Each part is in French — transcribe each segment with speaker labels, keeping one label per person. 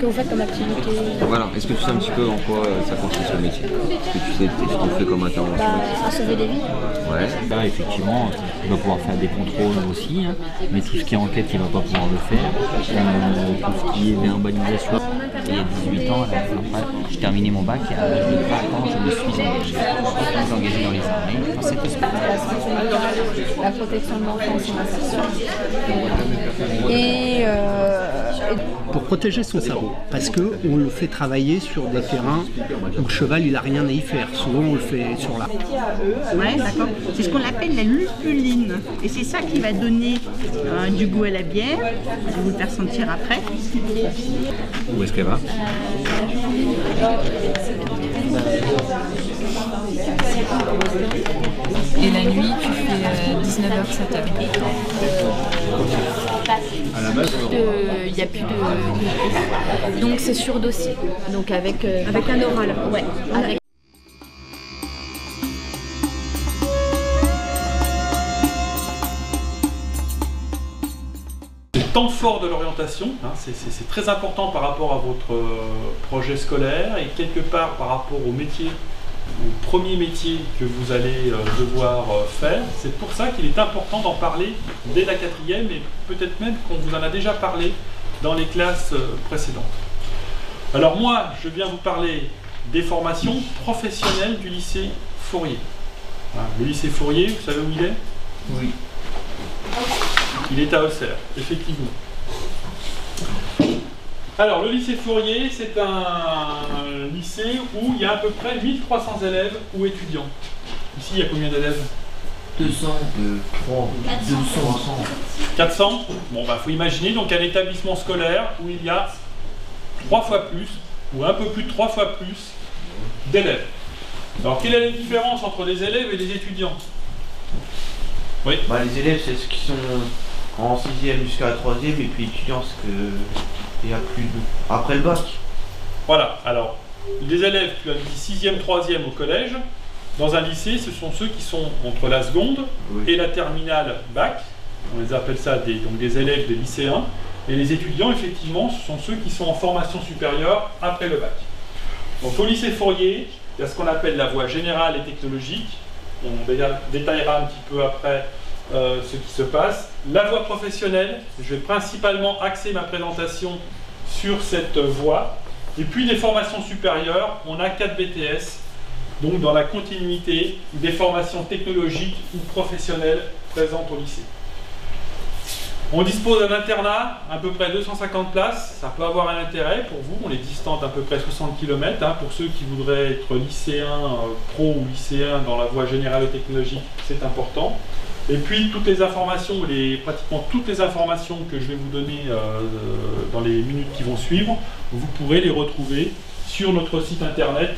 Speaker 1: que vous faites comme activité?
Speaker 2: Voilà, est-ce que tu sais un petit peu en quoi ça consiste le métier? Est-ce que tu sais ce qu'on fait comme intervention?
Speaker 1: À sauver des vies.
Speaker 2: Ouais.
Speaker 3: Là, effectivement, il va pouvoir faire des contrôles aussi, hein, mais tout ce qui est enquête, il ne va pas pouvoir le faire. Tout ce qui est verbalisation. Il y a 18 ans, là, après, j'ai terminé mon bac, et à l'âge de 20 ans, je me suis engagé dans les armées. Enfin, c'était
Speaker 1: La protection de l'enfance et l'insertion. Et
Speaker 4: pour protéger son cerveau, parce qu'on le fait travailler sur des terrains où le cheval il a rien à y faire. Souvent on le fait sur la...
Speaker 5: Ouais, d'accord. C'est ce qu'on appelle la lupuline. Et c'est ça qui va donner du goût à la bière. Je vais vous le faire sentir après.
Speaker 2: Où est-ce qu'elle va?
Speaker 6: Et la nuit, tu fais 19h, 7h.
Speaker 2: À la base,
Speaker 6: Il n'y a plus de... Donc c'est sur dossier. Donc avec un oral. Ouais. Avec...
Speaker 7: Temps fort de l'orientation, hein, c'est très important par rapport à votre projet scolaire et quelque part par rapport au métier, au premier métier que vous allez devoir faire. C'est pour ça qu'il est important d'en parler dès la 4e et peut-être même qu'on vous en a déjà parlé dans les classes précédentes. Alors moi, je viens vous parler des formations professionnelles du lycée Fourier. Hein, le lycée Fourier, vous savez où il est?
Speaker 3: Oui.
Speaker 7: Il est à Auxerre, effectivement. Alors, le lycée Fourier, c'est un lycée où il y a à peu près 1300 élèves ou étudiants. Ici, il y a combien d'élèves?
Speaker 3: 200, 200.
Speaker 7: 400? Bon, bah, faut imaginer donc un établissement scolaire où il y a 3 fois plus, ou un peu plus de 3 fois plus d'élèves. Alors, quelle est la différence entre les élèves et les étudiants? Oui.
Speaker 8: Bah, les élèves, c'est ceux qui sont en 6e jusqu'à la 3e, et puis étudiants, c'est que il y a plus de... après le bac.
Speaker 7: Voilà, alors, les élèves, tu as dit 6e, 3e au collège. Dans un lycée, ce sont ceux qui sont entre la seconde et la terminale bac. On les appelle ça donc des élèves, des lycéens. Et les étudiants, effectivement, ce sont ceux qui sont en formation supérieure après le bac. Donc au lycée Fourier, il y a ce qu'on appelle la voie générale et technologique. On détaillera un petit peu après ce qui se passe. La voie professionnelle, je vais principalement axer ma présentation sur cette voie. Et puis les formations supérieures, on a 4 BTS, donc dans la continuité des formations technologiques ou professionnelles présentes au lycée. On dispose d'un internat, à peu près 250 places, ça peut avoir un intérêt pour vous, on est distant d'à peu près 60 km, hein, pour ceux qui voudraient être lycéens pro ou lycéens dans la voie générale et technologique, c'est important. Et puis toutes les informations, pratiquement toutes les informations que je vais vous donner dans les minutes qui vont suivre, vous pourrez les retrouver sur notre site internet,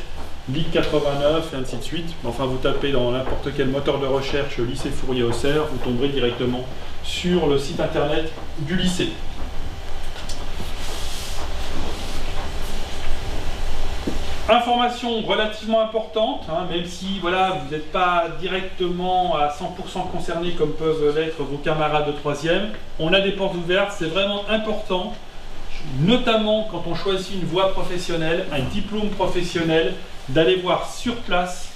Speaker 7: Ligue 89 et ainsi de suite. Enfin, vous tapez dans n'importe quel moteur de recherche lycée Fourier Auxerre, vous tomberez directement sur le site internet du lycée. Information relativement importante, hein, même si voilà, vous n'êtes pas directement à 100% concerné comme peuvent l'être vos camarades de 3e, on a des portes ouvertes, c'est vraiment important, notamment quand on choisit une voie professionnelle, un diplôme professionnel, d'aller voir sur place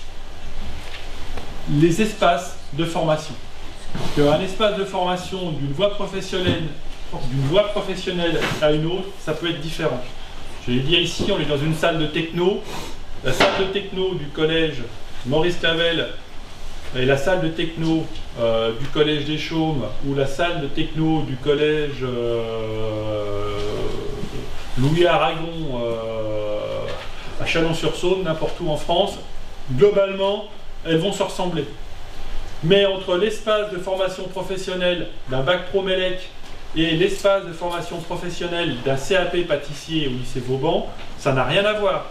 Speaker 7: les espaces de formation. Un espace de formation d'une voie professionnelle à une autre, ça peut être différent. Je vais dire ici, on est dans une salle de techno. La salle de techno du collège Maurice Clavel et la salle de techno du collège des Chaumes ou la salle de techno du collège Louis Aragon à Chalon-sur-Saône, n'importe où en France, globalement, elles vont se ressembler. Mais entre l'espace de formation professionnelle d'un bac pro Mélec et l'espace de formation professionnelle d'un CAP pâtissier au lycée Vauban, ça n'a rien à voir.